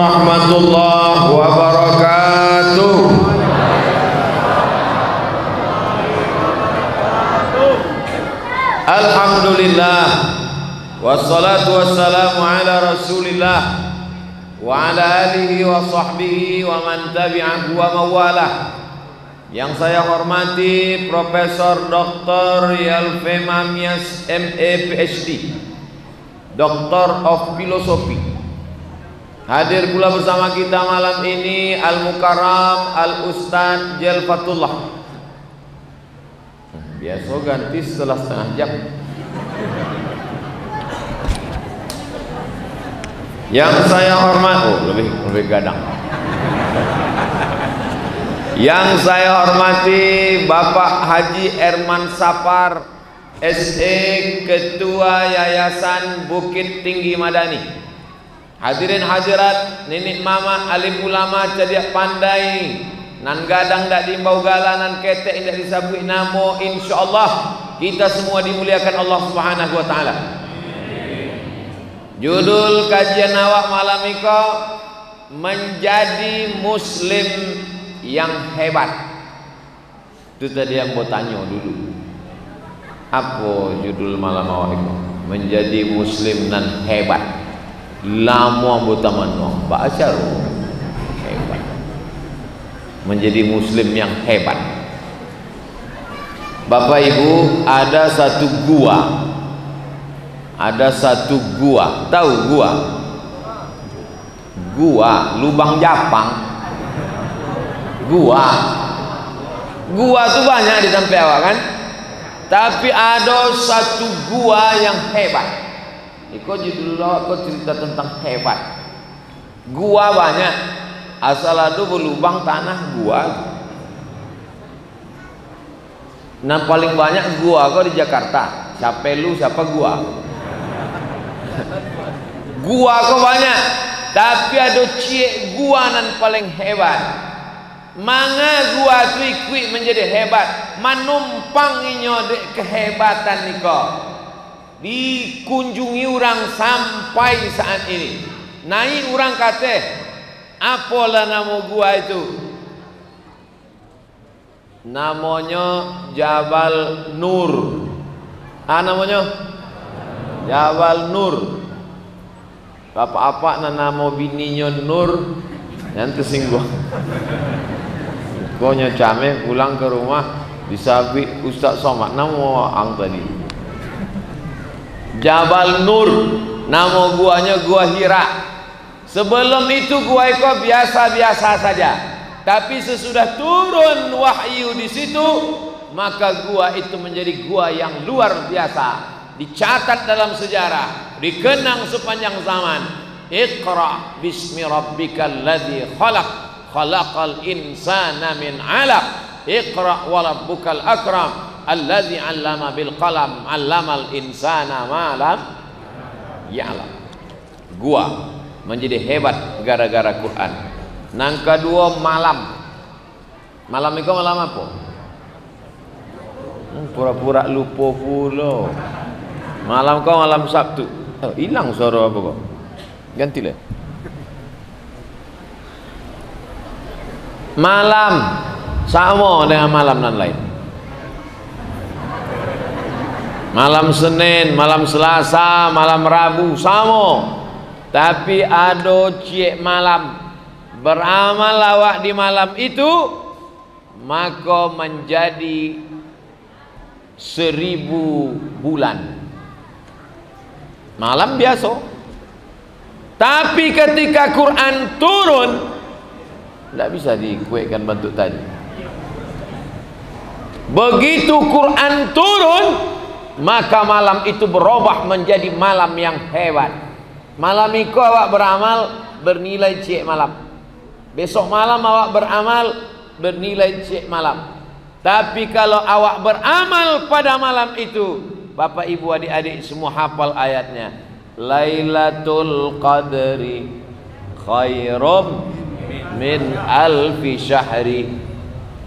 warahmatullahi wabarakatuh. Alhamdulillah, wassalatu wassalamu ala rasulillah wa ala alihi wa sahbihi wa man tabi'ahu wa mawalah. Yang saya hormati Profesor Dr. Yalfe Mamias MA PhD, Doctor of Philosophy. Hadir pula bersama kita malam ini Al-Mukarram Al-Ustadz Jalfatullah. Biasa ganti setelah setengah jam. Yang saya hormati, lebih gadang. Yang saya hormati Bapak Haji Erman Sapar, SE, Ketua Yayasan Bukit Tinggi Madani. Hadirin hadirat, nenek mama, alim ulama, cerdik pandai, nan gadang dak diimbau galanan ketek indak disabui namo, insyaallah kita semua dimuliakan Allah Subhanahu wa taala. Judul kajian awak malam iko menjadi muslim yang hebat. Itu tadi yang mau tanya dulu. Apa judul malam awak iko? Menjadi muslim nan hebat. Lama botamano baca hebat. Menjadi muslim yang hebat. Bapak Ibu, ada satu gua. Ada satu gua. Tahu gua? Gua lubang Japang. Gua tuh banyak di tempat awak kan? Tapi ada satu gua yang hebat. Iko judul awak cerita tentang hebat. Gua banyak. Asal ada berlubang tanah gua. Nah paling banyak gua kok di Jakarta. Siapa lu, siapa gua? Gua kok banyak. Tapi ada cie gua nan paling hebat. Manga gua tu ikut menjadi hebat. Manumpang inyo dek kehebatan niko. Dikunjungi orang sampai saat ini. Naik orang kata, apalah nama gua itu? Namanya Jabal Nur. Namanya Jabal Nur. Apa-apa nama bininya Nur, nanti singgung. Konya came pulang ke rumah disabi Ustaz Somad nama ang tadi. Jabal Nur, nama guanya gua Hira. Sebelum itu gua itu biasa-biasa saja. Tapi sesudah turun wahyu di situ, maka gua itu menjadi gua yang luar biasa. Dicatat dalam sejarah, dikenang sepanjang zaman. Iqra bismi rabbikal ladzi khalaq, khalaqal insana min 'alaq. Iqra wa rabbukal akram, alladzi 'allama bil qalam, 'allamal insana ma lam ya'lam. Gua menjadi hebat gara-gara Quran. Nang kedua malam. Malam itu malam apa? Pura-pura lupa pula. Malam kau malam Sabtu. Hilang suara apa kau? Gantilah. Malam sama dengan malam nan lain. Malam Senin, malam Selasa, malam Rabu sama. Tapi ada cie malam. Beramal awak di malam itu, maka menjadi 1000 bulan. Malam biasa. Tapi ketika Quran turun, tidak bisa dikuatkan bentuk tadi. Begitu Quran turun, maka malam itu berubah menjadi malam yang hebat. Malam itu awak beramal bernilai cek malam. Besok malam awak beramal bernilai cek malam. Tapi kalau awak beramal pada malam itu, Bapak Ibu adik-adik semua hafal ayatnya. Lailatul Qadri khairum min alfi syahri.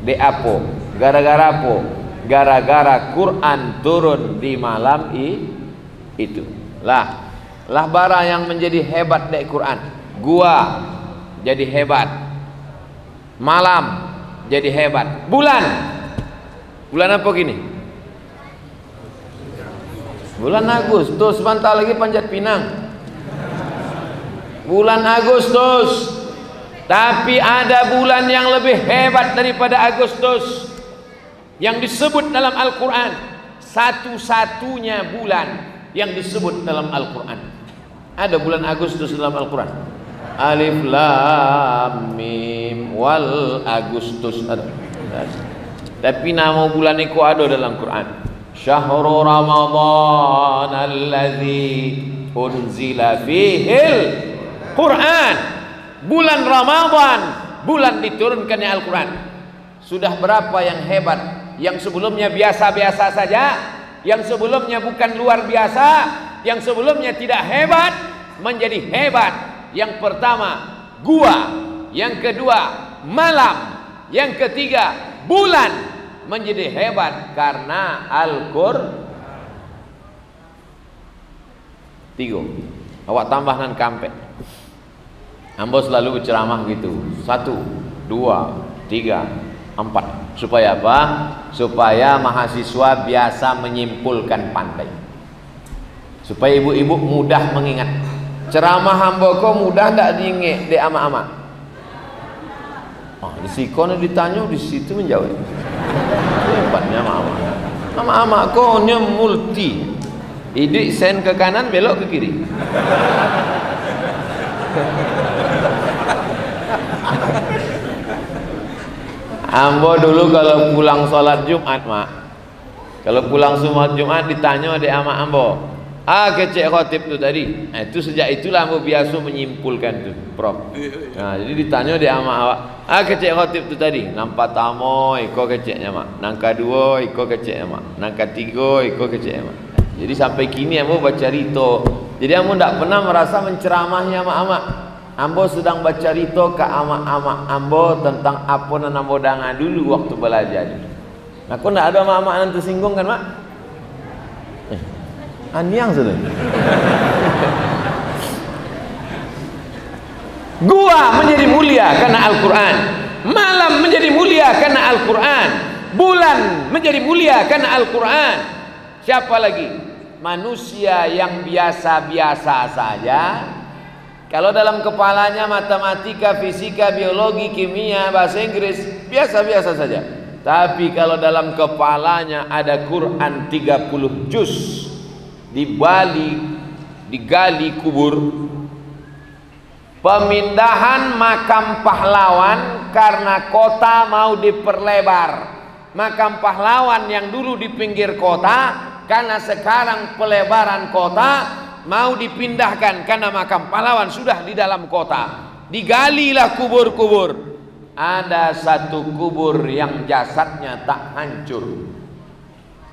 De apa? Gara-gara apa? Gara-gara Quran turun di malam itu. Lah barang yang menjadi hebat dari Quran. Gua jadi hebat. Malam jadi hebat. Bulan apa gini? Bulan Agustus, sebentar lagi Panjat Pinang. Bulan Agustus. Tapi ada bulan yang lebih hebat daripada Agustus yang disebut dalam Al-Quran. Satu-satunya bulan yang disebut dalam Al-Quran. Ada bulan Agustus dalam Al-Quran. Alif Lam Mim wal Agustus ada. Tapi nama bulan itu ada dalam Quran. Syahrul Ramadan alladzi unzila fihil Quran. Bulan Ramadan, bulan diturunkannya Al-Quran. Sudah berapa yang hebat? Yang sebelumnya biasa-biasa saja, yang sebelumnya bukan luar biasa, yang sebelumnya tidak hebat menjadi hebat. Yang pertama gua, yang kedua malam, yang ketiga bulan menjadi hebat karena Al-Qur'an. Tiga. Awak tambahkan kampek. Ambo selalu berceramah gitu. 1, 2, 3, 4. Supaya apa? Supaya mahasiswa biasa menyimpulkan pandai. Supaya ibu-ibu mudah mengingat. Ceramah hamba kok mudah tak diingat di ama-ama. Oh, di sikon ditanya di situ menjawab. Hebatnya ama-ama. Ama-ama kok nya multi. Idik sen ke kanan belok ke kiri. Ambo dulu kalau pulang sholat Jumat, mak. Kalau pulang sholat Jumat ditanya di ama ambo. Kecek khotib tu tadi. Itu sejak itulah ambo biasa menyimpulkan tu, Prof. Nah, jadi ditanya di ama awak. Kecek khotib tu tadi. Nampak tamo, iko keceknya mak. Nangka 2, iko keceknya mak. Nangka 3, iko keceknya mak. Jadi sampai kini ambo baca rito. Jadi ambo tidak pernah merasa menceramahnya ama-ama. Ambo sedang baca rito ke ama-ama ambo tentang apa yang ambo dengar dulu waktu belajar. Nah, kok tidak ada ama-ama yang tersinggung kan, mak? Aniang sudah. Gua menjadi mulia karena Al-Quran. Malam menjadi mulia karena Al-Quran. Bulan menjadi mulia karena Al-Quran. Siapa lagi? Manusia yang biasa-biasa saja. Kalau dalam kepalanya matematika, fisika, biologi, kimia, bahasa Inggris, biasa-biasa saja. Tapi kalau dalam kepalanya ada Quran 30 juz, digali kubur. Pemindahan makam pahlawan karena kota mau diperlebar. Makam pahlawan yang dulu di pinggir kota, karena sekarang pelebaran kota mau dipindahkan karena makam pahlawan sudah di dalam kota. Digalilah kubur-kubur. Ada satu kubur yang jasadnya tak hancur.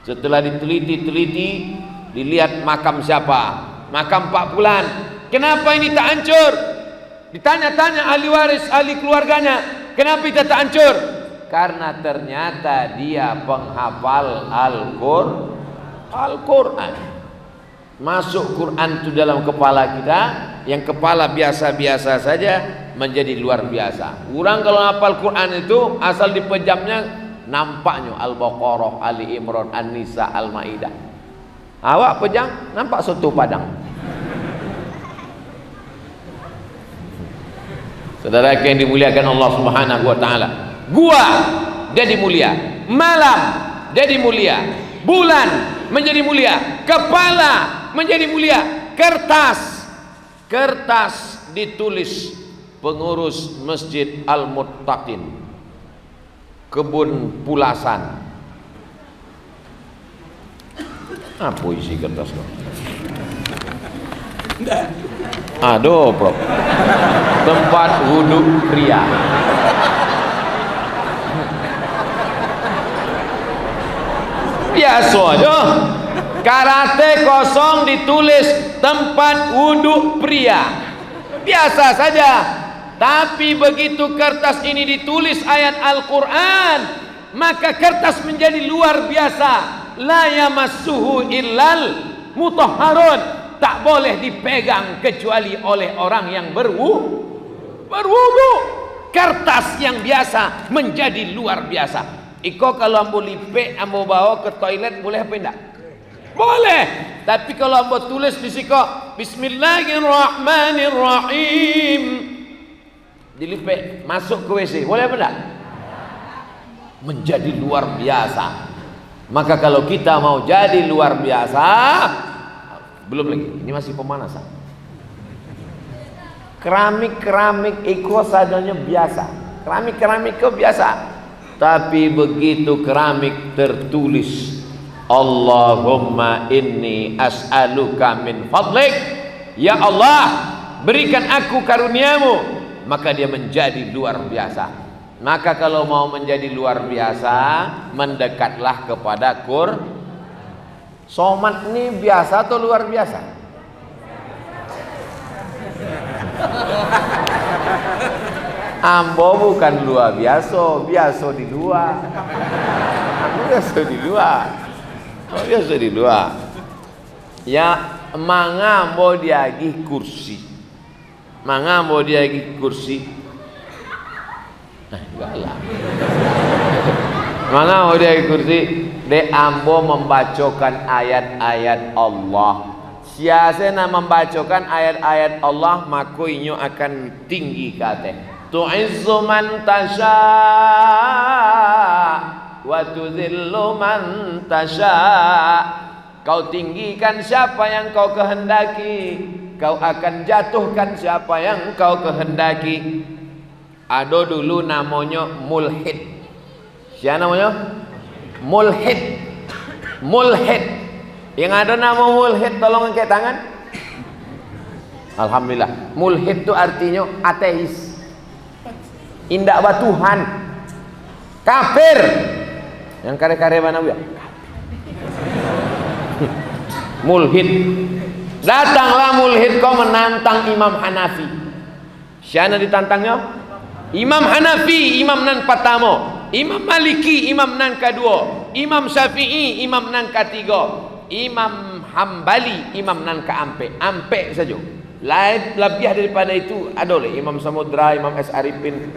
Setelah diteliti, dilihat makam siapa? Makam Pak Fulan. Kenapa ini tak hancur? Ditanya-tanya ahli waris, ahli keluarganya, kenapa itu tak hancur? Karena ternyata dia penghafal Al-Quran. Masuk Quran itu dalam kepala kita, yang kepala biasa-biasa saja menjadi luar biasa. Orang kalau hafal Quran itu asal dipejamnya nampaknya Al-Baqarah, Ali Imran, An-Nisa, Al-Maidah. Awak pejam nampak soto Padang. Saudara yang dimuliakan Allah Subhanahu wa taala. Gua jadi mulia, malam jadi mulia, bulan menjadi mulia, kepala menjadi mulia, kertas ditulis pengurus Masjid Al-Muttaqin, Kebun Pulasan. Apa isi kertas lo? Aduh, Prof. Tempat wudhu pria. Biasa aja. Karate kosong ditulis tempat wudhu pria. Biasa saja. Tapi begitu kertas ini ditulis ayat Al-Quran, maka kertas menjadi luar biasa. La yamassuhu illal mutahharun. Tak boleh dipegang kecuali oleh orang yang berwudu. berwudu. Kertas yang biasa menjadi luar biasa. Iko kalau ambo lipe, ambo bawa ke toilet boleh apa enggak? Boleh. Tapi kalau ambo tulis di siko Bismillahirrahmanirrahim, dilipe masuk ke WC, boleh apa enggak? Menjadi luar biasa. Maka kalau kita mau jadi luar biasa, belum lagi, ini masih pemanasan. Keramik itu sadanya biasa. Keramik itu biasa. Tapi begitu keramik tertulis Allahumma inni as'aluka min fadlik, ya Allah berikan aku karuniamu, maka dia menjadi luar biasa. Maka kalau mau menjadi luar biasa, mendekatlah kepada Somat ini biasa atau luar biasa? Ambo bukan luar biasa, biasa di luar. Aku biasa di luar. Oh, biasa di luar. Ya, manga ambo diagi kursi. Manga ambo diagi kursi. Nah, enggak lah. Manga ambo diagi kursi, de ambo membacakan ayat-ayat Allah. Siasana membacakan ayat-ayat Allah, maka inyo akan tinggi kate. Tu'izzu man tasha wa tudhillu man tasha. Kau tinggikan siapa yang kau kehendaki, kau akan jatuhkan siapa yang kau kehendaki. Ada dulu namanya mulhid. Siapa namanya? Mulhid. Mulhid. Yang ada nama mulhid, tolong angkat tangan. Alhamdulillah. Mulhid itu artinya ateis, indak ba Tuhan, kafir. Yang kare-kare mana ya? Mulhid. Datanglah mulhid kau menantang Imam Hanafi. Siapa ditantangnya? Imam Hanafi, imam nan pertama. Imam Maliki, imam nan kedua. Imam Syafi'i, imam nan ketiga. Imam Hambali, imam nan keampe, ampe saja. Lain lebih daripada itu ada oleh Imam Samudra, Imam S. Arifin.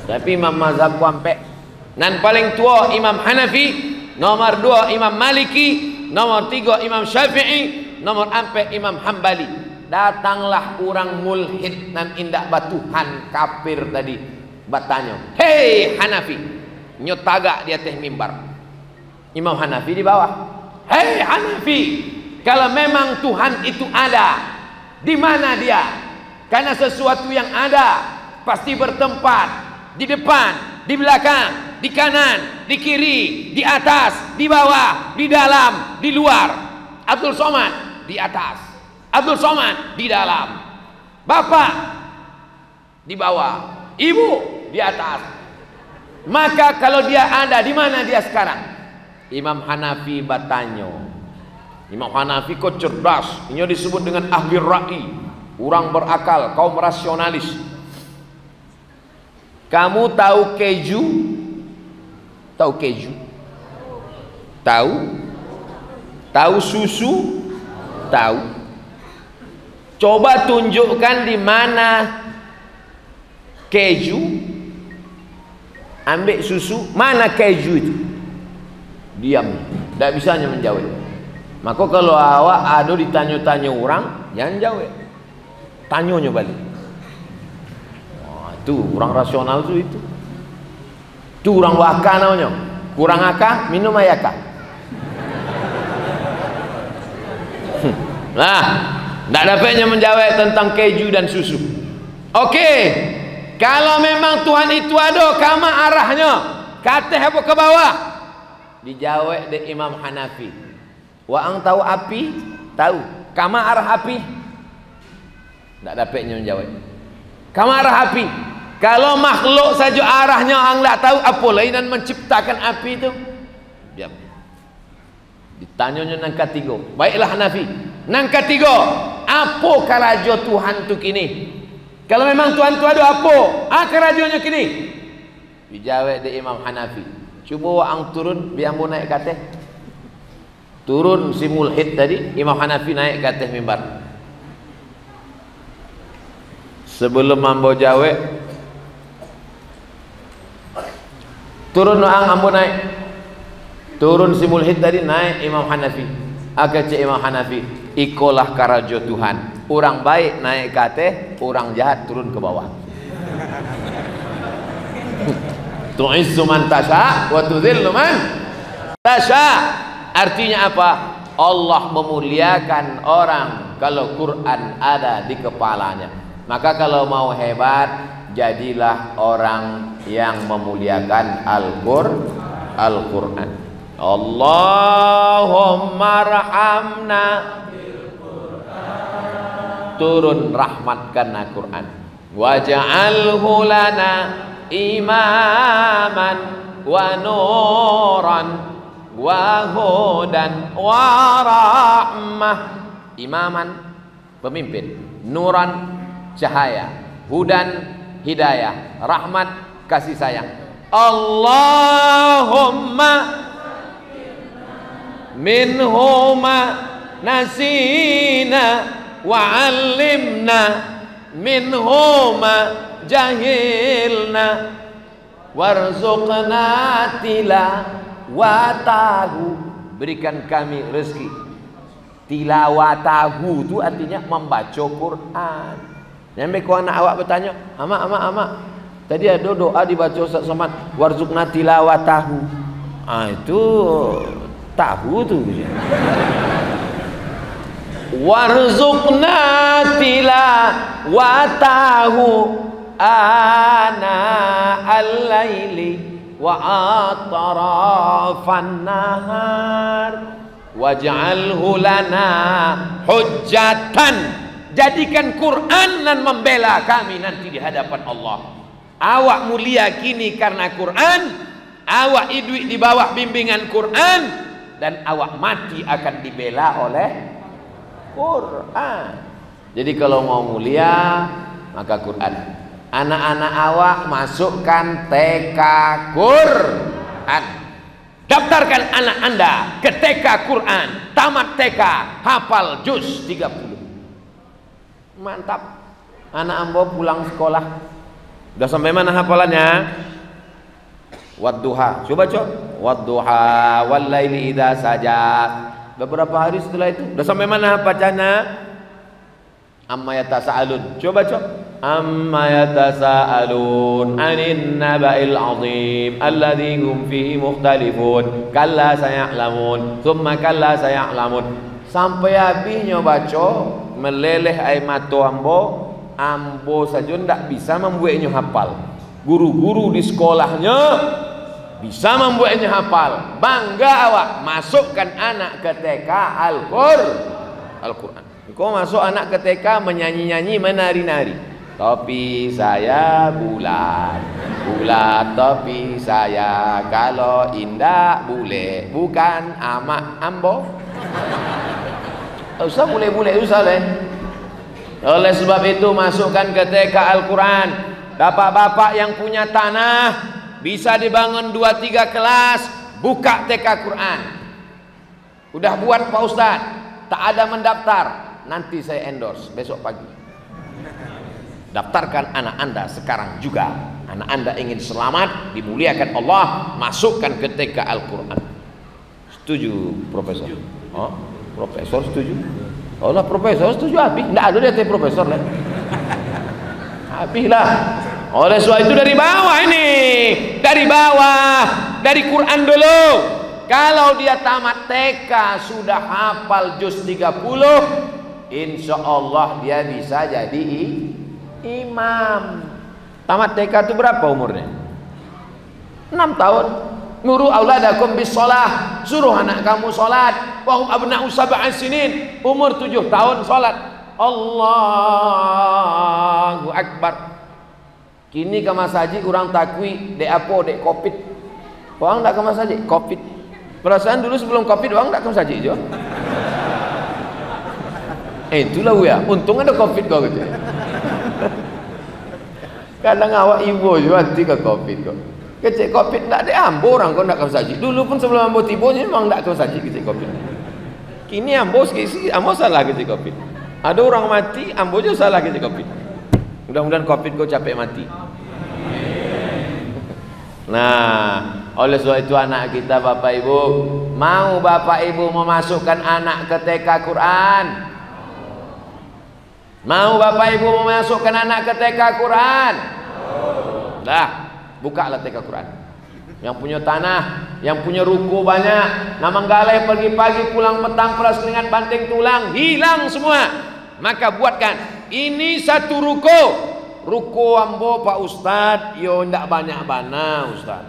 Tapi imam mazhabku ampe. Nan paling tua Imam Hanafi, nomor 2 Imam Maliki, nomor 3 Imam Syafi'i, nomor 4 Imam Hambali. Datanglah orang mulhid nan indak batuhan kafir tadi, bertanya, hei Hanafi, nyotaga di atas mimbar. Imam Hanafi di bawah. Hei Hanafi, kalau memang Tuhan itu ada, di mana dia? Karena sesuatu yang ada pasti bertempat di depan, di belakang, di kanan, di kiri, di atas, di bawah, di dalam, di luar. Abdul Somad di atas, Abdul Somad di dalam, Bapak di bawah, Ibu di atas. Maka kalau dia ada, di mana dia sekarang? Imam Hanafi bertanya. Imam Hanafi kok cerdas, ini disebut dengan ahli ra'i, orang berakal, kaum rasionalis. Kamu tahu keju? Tahu keju? Tahu? Tahu susu? Tahu. Coba tunjukkan di mana keju, ambil susu, mana keju itu? Diam, tidak bisa menjawab. Maka kalau awak ada ditanya-tanya orang, jangan jawab, tanyanya balik. Itu orang rasional itu. Itu orang waka namanya. Kurang akal, minum ayaka. Nah, tidak dapatnya menjawab tentang keju dan susu. Oke, kalau memang Tuhan itu ada, kama arahnya? Kata apa ke bawah? Dijawab dari Imam Hanafi. Wa ang tahu api? Tahu. Kama arah api? Tak dapatnya menjawab. Kama arah api? Kalau makhluk saja arahnya ang tak tahu, apa lain dan menciptakan api itu? Diam. Ditanyanya nang ketiga. Baiklah Hanafi. Nang ketiga, apa karajo Tuhan tu kini? Kalau memang Tuhan tu ada apa? Karajonya kini? Dijawab dari Imam Hanafi. Cuba ang turun, biar mu naik ke atas. Turun si mulhid tadi, Imam Hanafi naik ke atas mimbar. sebelum mambo jawe turun noang ambo naik, turun si mulhid tadi naik Imam Hanafi, agak cek Imam Hanafi ikolah karajo Tuhan, orang baik naik ke atas, orang jahat turun ke bawah. Tu'izzu man tasha wa tudhillu man tasha. Artinya apa? Allah memuliakan orang kalau Quran ada di kepalanya. Maka kalau mau hebat, jadilah orang yang memuliakan Al-Quran. Allahumma rahamna, turun rahmatkan Al-Quran. Waj'alhu lana imaman wa nuran wa hudan wa rahmah. Imaman pemimpin, nuran cahaya, hudan hidayah, rahmat kasih sayang. Allahumma minhuma nasina wa 'allimna minhuma jahilna warzuqna tilawatahu, berikan kami rezeki. Tilawatahu itu artinya membaca Quran. Nyampe ku anak awak bertanya, ama tadi ada doa dibaca Ustaz Somad, warzuqna tilawatahu. Itu tahu tuh. Warzuqna tilawatahu ana al-laili wa atrafan nahar waj'alhu lana hujjatan. Jadikan Quran dan membela kami nanti di hadapan Allah. Awak mulia kini karena Quran, awak hidup di bawah bimbingan Quran, dan awak mati akan dibela oleh Quran. Jadi kalau mau mulia maka Quran. Anak-anak awak masukkan TK Quran. Daftarkan anak anda ke TK Quran. Tamat TK, hafal juz 30. Mantap. Anak ambo pulang sekolah udah sampai mana hafalannya? Wadduha. Coba wadduha wal laili idza saja. Beberapa hari setelah itu udah sampai mana bacanya? Amma yatasaalun. Coba amma yatasaalun anin naba'il azim alladzi hum fihi mukhtalifun kalla saya'lamun thumma kalla saya'lamun. Sampai habisnya baca meleleh air mata ambo saja ndak bisa membuatnya hafal. Guru-guru di sekolahnya bisa membuatnya hafal. Bangga awak masukkan anak ke TK Al-Quran. Kau masuk anak ke TK menyanyi-nyanyi, menari-nari. Topi saya bulat, bulat topi saya, kalau indah bule, bukan amak ambo. Usah bule-bule usah leh. Oleh sebab itu masukkan ke TK Al-Quran. Bapak-bapak yang punya tanah bisa dibangun 2-3 kelas, buka TK Quran. Udah buat Pak Ustadz, tak ada mendaftar, nanti saya endorse besok pagi. Daftarkan anak anda sekarang juga. Anak anda ingin selamat, dimuliakan Allah, masukkan ke TK Al-Quran. Setuju Profesor? Oh, Profesor setuju? Oh lah Profesor setuju habis. Nggak ada dia Profesor lah. Habis lah. Oleh sebab itu dari bawah ini, dari bawah, dari Quran dulu. Kalau dia tamat TK sudah hafal juz 30, insya Allah dia bisa jadi imam. Tamat TK itu berapa umurnya? 6 tahun. Nuru auladakum bis shalah, suruh anak kamu salat. Wa hum abna'u sab'an sinin, umur 7 tahun salat. Allahu akbar. Kini ke masjid orang takwi dek apa dek covid. Orang tak ke masjid covid. Perasaan dulu sebelum covid orang tak ke masjid je. Itulah ya, untung ada covid kau gitu. Kadang awak ibu juga nanti ke covid kau. Kecik covid tak ada ambo orang kau nak ke masjid. Dulu pun sebelum ambo tiba memang tak ke masjid kecik covid. Kini ambo sikit ambo salah kecik covid. Ada orang mati ambo je salah kecik covid. Mudah-mudahan COVID kau capek mati. Nah, oleh sebab itu anak kita Bapak Ibu, mau Bapak Ibu memasukkan anak ke TK Quran? Mau Bapak Ibu memasukkan anak ke TK Quran? Dah, bukalah TK Quran. Yang punya tanah, yang punya ruko banyak, na manggalai pagi-pagi pulang petang peras keringat banting tulang, hilang semua. Maka buatkan ini satu ruko ambo Pak Ustad, yo ndak banyak bana Ustad.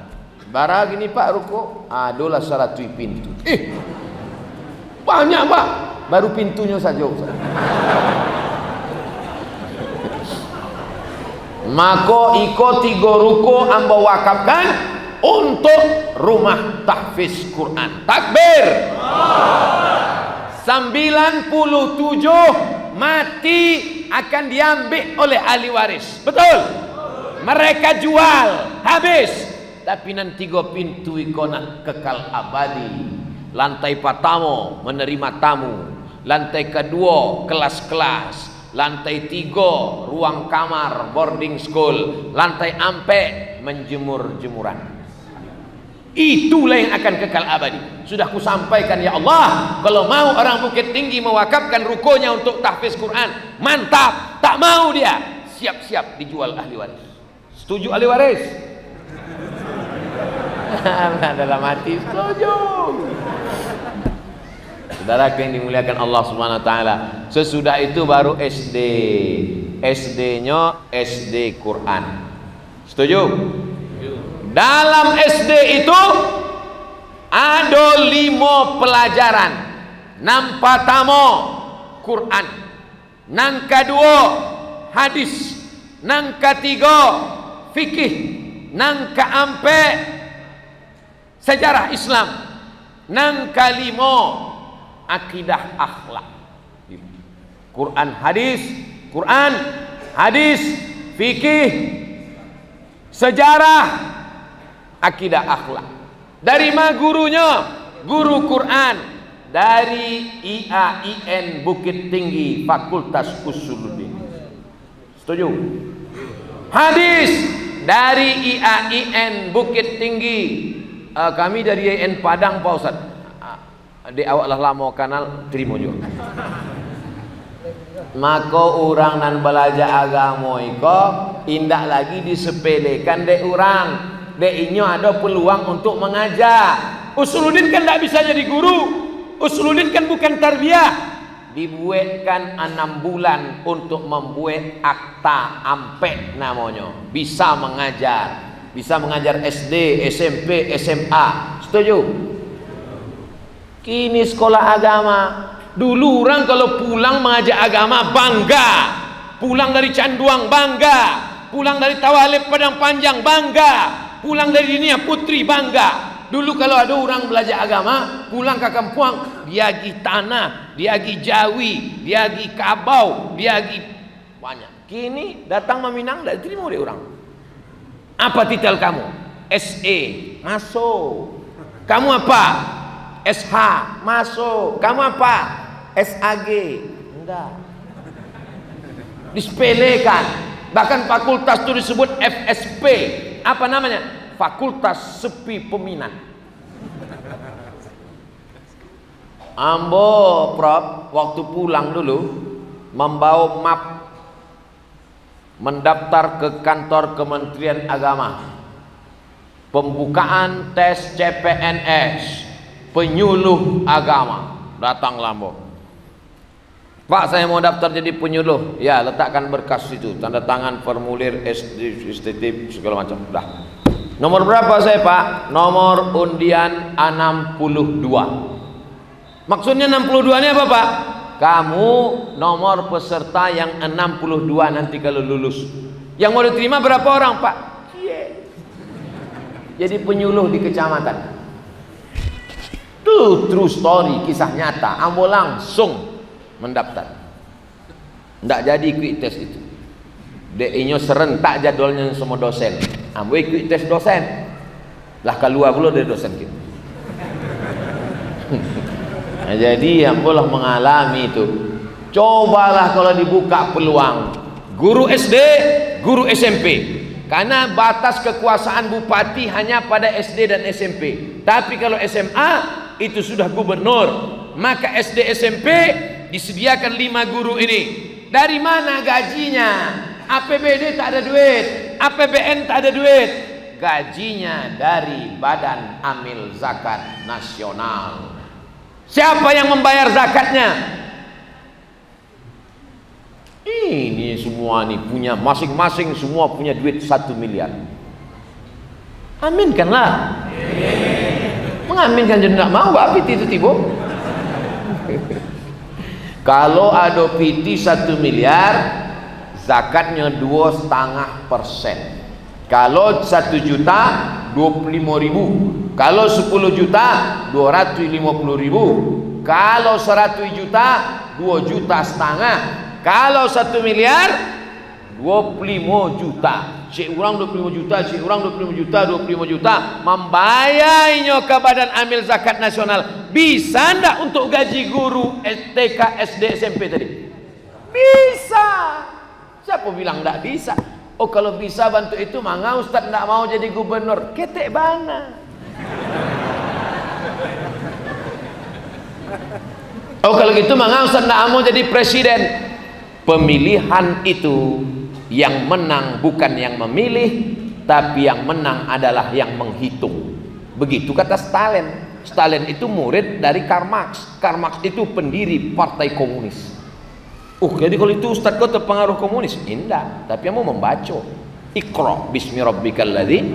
Bara gini Pak ruko, adolah 100 pintu. Banyak Pak, baru pintunya saja Ustad. Maka iko 3 ruko ambo wakafkan untuk rumah tahfiz Quran. Takbir. 97 mati akan diambil oleh ahli waris. Betul? Mereka jual, habis. Tapi nanti 3 pintu ikona kekal abadi. Lantai pertama menerima tamu, lantai kedua kelas-kelas, lantai 3 ruang kamar boarding school, lantai 4 menjemur-jemuran. Itulah yang akan kekal abadi. Sudah kusampaikan ya Allah, kalau mau orang Bukit Tinggi mewakafkan rukonya untuk tahfiz Quran, mantap. Tak mau dia, siap-siap dijual ahli waris. Setuju ahli waris? Dalam hati setuju. Saudara yang dimuliakan Allah Subhanahu wa taala, sesudah itu baru SD. SD-nya SD Quran. Setuju? Dalam SD itu ada 5 pelajaran. Nang pertama Quran, nang kedua hadis, nang ketiga fikih, nang keempat sejarah Islam, nang kelima akidah akhlak. Quran hadis, fikih, sejarah, akidah akhlak. Dari mana gurunya? Guru Quran dari IAIN Bukit Tinggi Fakultas Usuluddin. Setuju? Hadis dari IAIN Bukit Tinggi. Kami dari IAIN Padang Pak Ustaz. Di awak lah lama kanal terima juga. Maka orang nan belajar agama iko indah lagi disepelekan dek orang. Dek inyo ada peluang untuk mengajar. Usuluddin kan tidak bisa jadi guru. Usuluddin kan bukan tarbiyah. Dibuatkan 6 bulan untuk membuat akta ampek namanya. Bisa mengajar. Bisa mengajar SD, SMP, SMA. Setuju? Kini sekolah agama. Dulu orang kalau pulang mengajar agama bangga. Pulang dari Canduang bangga. Pulang dari Tawalib Padang Panjang bangga. Pulang dari Dinia Putri bangga. Dulu kalau ada orang belajar agama, pulang ke kampung, dia pergi tanah, dia pergi Jawi, dia pergi Kabau, dia pergi banyak. Kini datang meminang, tidak diterima oleh orang. Apa titel kamu? SE, masuk. Kamu apa? SH, masuk. Kamu apa? SAG, enggak. Disepelekan. Bahkan fakultas itu disebut FSP. Apa namanya? Fakultas Sepi Peminat. Ambo Prof waktu pulang dulu membawa map mendaftar ke kantor Kementerian Agama. Pembukaan tes CPNS penyuluh agama. Datang Lambo. Pak, saya mau daftar jadi penyuluh. Ya, letakkan berkas itu, tanda tangan, formulir, STT, segala macam. Dah. Nomor berapa saya Pak? Nomor undian 62. Maksudnya 62 ini apa Pak? Kamu nomor peserta yang 62 nanti kalau lulus. Yang mau diterima berapa orang Pak? Jadi penyuluh di kecamatan. Itu true story, kisah nyata. Ambo langsung mendaftar. Tidak jadi quick test itu. DI-nya serentak jadwalnya semua dosen. Ambo ikut tes dosen. Lah keluar pula dari dosen kita. Nah, jadi ambo lah mengalami itu. Cobalah kalau dibuka peluang, guru SD, guru SMP. Karena batas kekuasaan bupati hanya pada SD dan SMP. Tapi kalau SMA itu sudah gubernur. Maka SD SMP disediakan 5 guru ini. Dari mana gajinya? APBD tak ada duit, APBN tak ada duit. Gajinya dari Badan Amil Zakat Nasional. Siapa yang membayar zakatnya? Ini semua nih punya masing-masing, semua punya duit 1 miliar. Aminkanlah. Mengaminkan jadi tidak mau, apa itu tiba? Kalau ada piti 1 miliar, zakatnya 2,5%. Kalau 1 juta 25.000. Kalau 10 juta 250.000. Kalau 100 juta 2,5 juta. Kalau 1 miliar 25 juta. Cik orang 25 juta, cik orang 25 juta, 25 juta membayarnya ke Badan Amil Zakat Nasional. Bisa ndak untuk gaji guru TK, SD, SMP tadi? Bisa. Siapa bilang ndak bisa? Oh kalau bisa bantu itu, mangga Ustaz ndak mau jadi gubernur. Ketek bana. Oh kalau gitu mangga Ustaz ndak mau jadi presiden. Pemilihan itu yang menang bukan yang memilih, tapi yang menang adalah yang menghitung. Begitu kata Stalin. Stalin itu murid dari Karl Marx. Karl Marx itu pendiri Partai Komunis. Jadi kalau itu Ustaz kau terpengaruh komunis? Indah, tapi yang mau membaca. Iqra bismi rabbikal ladzi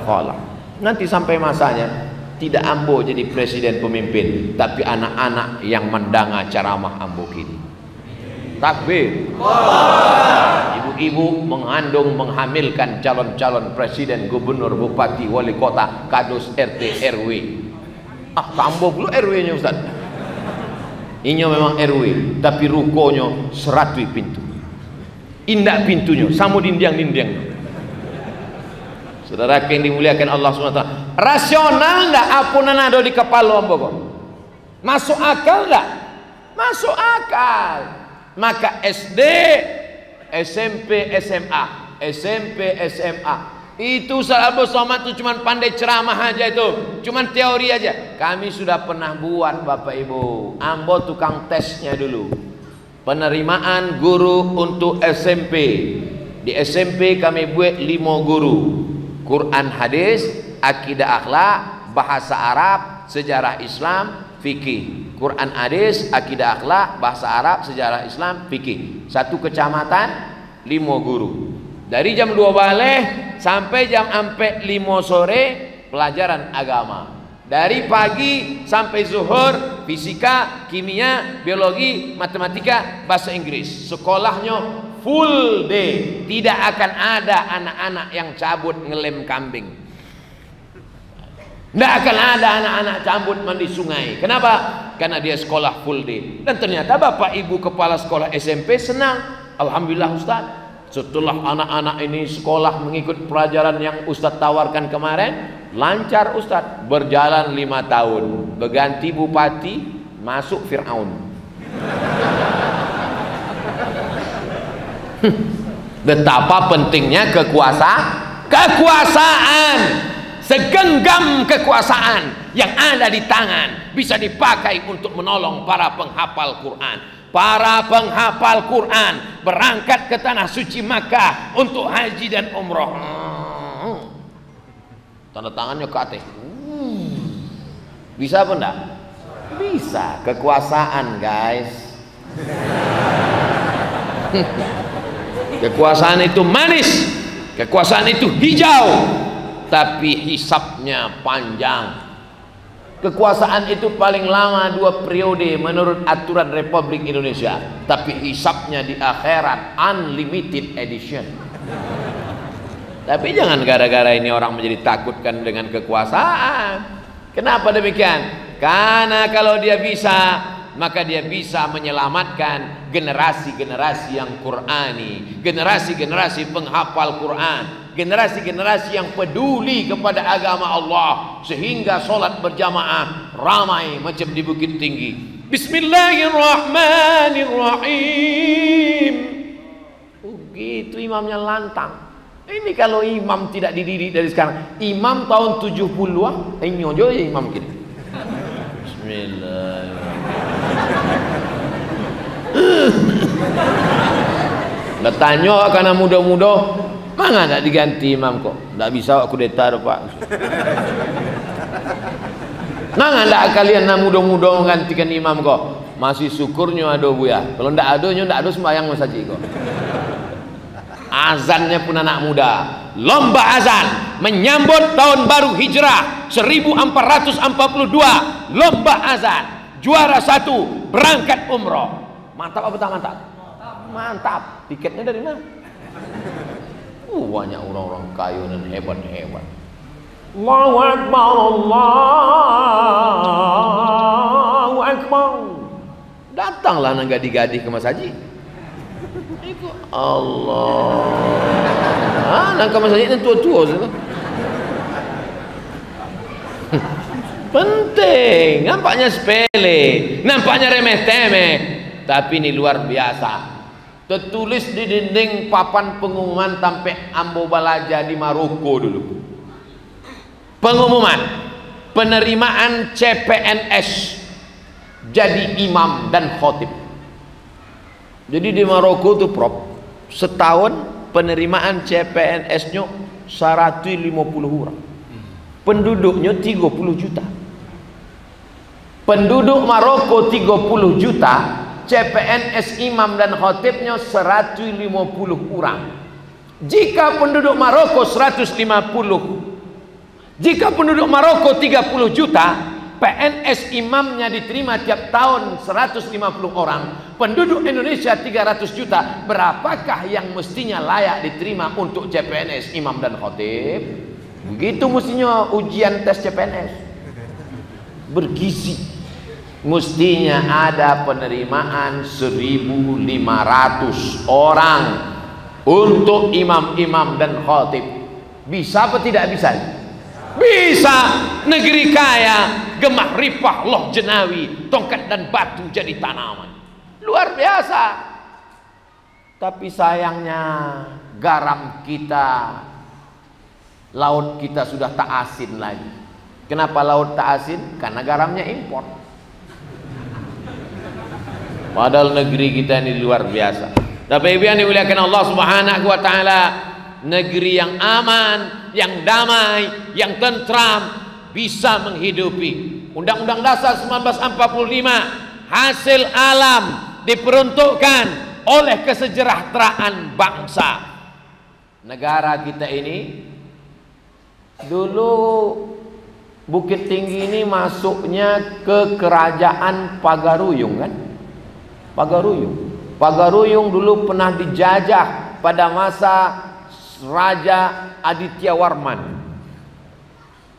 khalaq. Nanti sampai masanya tidak ambo jadi presiden pemimpin, tapi anak-anak yang mendengar ceramah ambo kini. Takbir. Ibu-ibu mengandung, menghamilkan calon-calon presiden, gubernur, bupati, wali kota, kadus, RT, RW. Kambo dulu RW-nya Ustaz. Ini memang RW, tapi rukonya 100 pintu. Indah pintunya, sama dinding-dinding. Saudara yang dimuliakan Allah SWT, rasional enggak apunan ada di kepala ambo? Masuk akal enggak? Masuk akal. Maka SD, SMP, SMA, SMP, SMA itu Abu Somad itu cuma pandai ceramah aja, itu cuma teori aja. Kami sudah pernah buat Bapak Ibu, ambo tukang tesnya dulu. Penerimaan guru untuk SMP. Di SMP kami buat 5 guru, Quran, hadis, akidah, akhlak, bahasa Arab, sejarah Islam, fikih. Quran, hadis, akidah, akhlak, bahasa Arab, sejarah Islam, fikih. 1 kecamatan 5 guru. Dari jam 2 balik sampai jam 5 sore pelajaran agama. Dari pagi sampai zuhur fisika, kimia, biologi, matematika, bahasa Inggris. Sekolahnya full day. Tidak akan ada anak-anak yang cabut ngelem kambing. Tidak akan ada anak-anak cabut mandi sungai. Kenapa? Karena dia sekolah full day. Dan ternyata Bapak Ibu kepala sekolah SMP senang. Alhamdulillah Ustaz, setelah anak-anak ini sekolah mengikut pelajaran yang Ustaz tawarkan kemarin, lancar Ustaz. Berjalan 5 tahun, berganti bupati, masuk Fir'aun. Betapa pentingnya kekuasaan. Segenggam kekuasaan yang ada di tangan bisa dipakai untuk menolong para penghafal Quran. Para penghafal Quran berangkat ke tanah suci Makkah untuk haji dan umroh. Tanda tangannya ke atas. Bisa apa enggak? Bisa. Kekuasaan guys. Kekuasaan itu manis, kekuasaan itu hijau, tapi hisabnya panjang. Kekuasaan itu paling lama 2 periode menurut aturan Republik Indonesia, tapi hisabnya di akhirat unlimited edition. Tapi jangan gara-gara ini orang menjadi takutkan dengan kekuasaan. Kenapa demikian? Karena kalau dia bisa, maka dia bisa menyelamatkan generasi-generasi yang Qur'ani, generasi-generasi penghafal Quran, generasi-generasi yang peduli kepada agama Allah, sehingga solat berjamaah ramai macam di Bukit Tinggi. Bismillahirrahmanirrahim. Gitu imamnya lantang. Ini kalau imam tidak dididik dari sekarang, imam tahun 70-an, ini aja ya imam gini. Bismillah. Tanya karena muda-muda, mana tak diganti imam kok? Tak bisa aku kudeta Pak. Mana tak kalian nak muda-muda menggantikan imam kok? Masih syukurnya ada bu ya. Kalau ndak ada, ndak ada sembahyang masaji kok. Azannya pun anak muda. Lomba azan menyambut tahun baru Hijrah 1442. Lomba azan. Juara 1 berangkat umroh. Mantap apa tak mantap? Mantap. Tiketnya dari mana? Banyak orang-orang kaya dan hebat-hebat. Allahu Akbar, Allahu Akbar. Datanglah anak gadis-gadis ke Mas Haji. Allah. Anak ke Mas Haji itu tua-tua saja. Penting. Nampaknya sepele, nampaknya remeh-temeh, tapi ini luar biasa. Tertulis di dinding papan pengumuman sampai Ambo Balaja di Maroko dulu. Pengumuman penerimaan CPNS jadi imam dan khotib. Jadi di Maroko tuh Prof, setahun penerimaan CPNS-nya 150 orang. Penduduknya 30 juta. Penduduk Maroko 30 juta, CPNS imam dan khotibnya 150 orang. Jika penduduk Maroko 30 juta, PNS imamnya diterima tiap tahun 150 orang. Penduduk Indonesia 300 juta. Berapakah yang mestinya layak diterima untuk CPNS imam dan khotib? Begitu mestinya ujian tes CPNS. Bergizi. Mestinya ada penerimaan 1.500 orang untuk imam-imam dan khotib. Bisa apa tidak bisa? Bisa. Negeri kaya, gemah ripah loh jenawi, tongkat dan batu jadi tanaman. Luar biasa. Tapi sayangnya garam kita, laut kita sudah tak asin lagi. Kenapa laut tak asin? Karena garamnya impor. Padahal negeri kita ini luar biasa. Tapi yang dimuliakan Allah Subhanahu wa taala, negeri yang aman, yang damai, yang tentram, bisa menghidupi. Undang-Undang Dasar 1945 hasil alam diperuntukkan oleh kesejahteraan bangsa. Negara kita ini dulu Bukit Tinggi ini masuknya ke kerajaan Pagaruyung kan? Pagaruyung dulu pernah dijajah pada masa Raja Aditya Warman.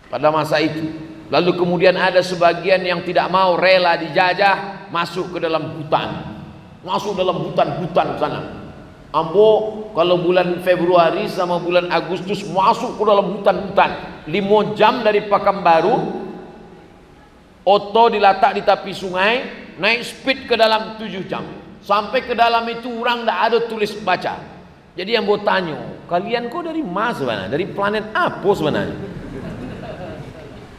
Pada masa itu, lalu kemudian ada sebagian yang tidak mau, rela dijajah, masuk ke dalam hutan, masuk dalam hutan-hutan sana. Ambo kalau bulan Februari sama bulan Agustus masuk ke dalam hutan-hutan, 5 jam dari Pekanbaru, oto diletak di tepi sungai, naik speed ke dalam 7 jam, sampai ke dalam itu orang tidak ada tulis baca. Jadi yang mau tanya, kalian kok dari Mars sebenarnya, dari planet apa sebenarnya?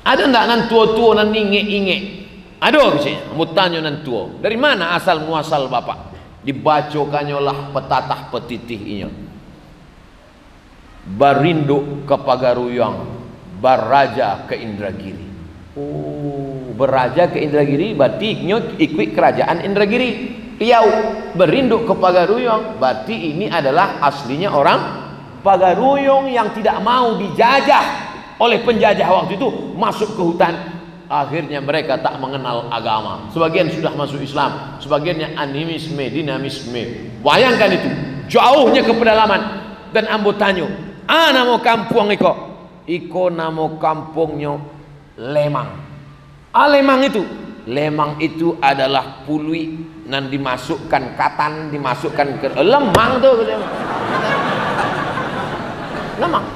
Ada enggak nan tua-tua nan inge-inge? Ada biasanya. Mau tanya nan tua, dari mana asal muasal bapak? Dibacokannya lah petatah petitihnya. Barinduk ke Pagaruyung, baraja ke Indragiri. Oh, beraja ke Indragiri berarti ikut kerajaan Indragiri. Riau berinduk ke Pagaruyung berarti ini adalah aslinya orang Pagaruyung yang tidak mau dijajah oleh penjajah waktu itu, masuk ke hutan. Akhirnya mereka tak mengenal agama, sebagian sudah masuk Islam, sebagiannya animisme, dinamisme. Bayangkan itu jauhnya ke pedalaman. Dan ambo tanyo, namo kampung iko namo kampungnya Lemang. Lemang itu adalah pului nan dimasukkan katan, dimasukkan ke lemang tuh. Lemang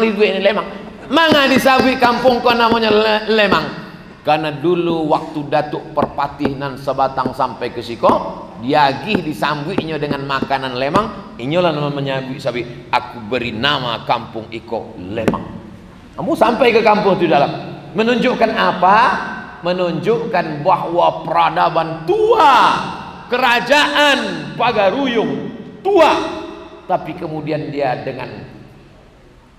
di ini Lemang. Manga disabi kampung ko namanya Lemang. Karena dulu waktu Datuk Perpatih nan Sebatang sampai ke Siko, diagih disambutnya dengan makanan lemang, inyolah namanya sabi, aku beri nama kampung iko Lemang. Kamu sampai ke kampung itu dalam, menunjukkan apa? Menunjukkan bahwa peradaban tua, kerajaan Pagaruyung tua, tapi kemudian dia dengan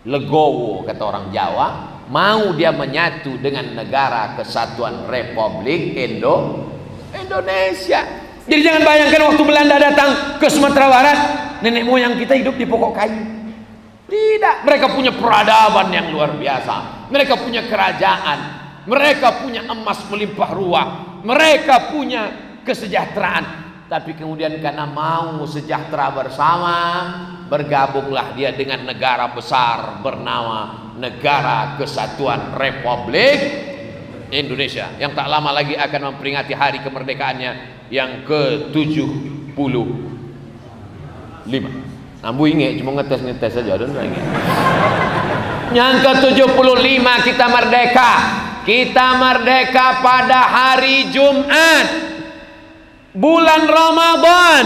legowo, kata orang Jawa, mau dia menyatu dengan negara kesatuan Republik Indonesia. Jadi jangan bayangkan waktu Belanda datang ke Sumatera Barat, nenek moyang kita hidup di pokok kayu. Tidak, mereka punya peradaban yang luar biasa. Mereka punya kerajaan, mereka punya emas melimpah ruah, mereka punya kesejahteraan. Tapi kemudian karena mau sejahtera bersama, bergabunglah dia dengan negara besar bernama Negara Kesatuan Republik Indonesia, yang tak lama lagi akan memperingati hari kemerdekaannya yang ke-75. Ambu ingat cuma ngetes saja, dan ingat. Yang ke-75 kita merdeka. Kita merdeka pada hari Jumat, bulan Ramadan,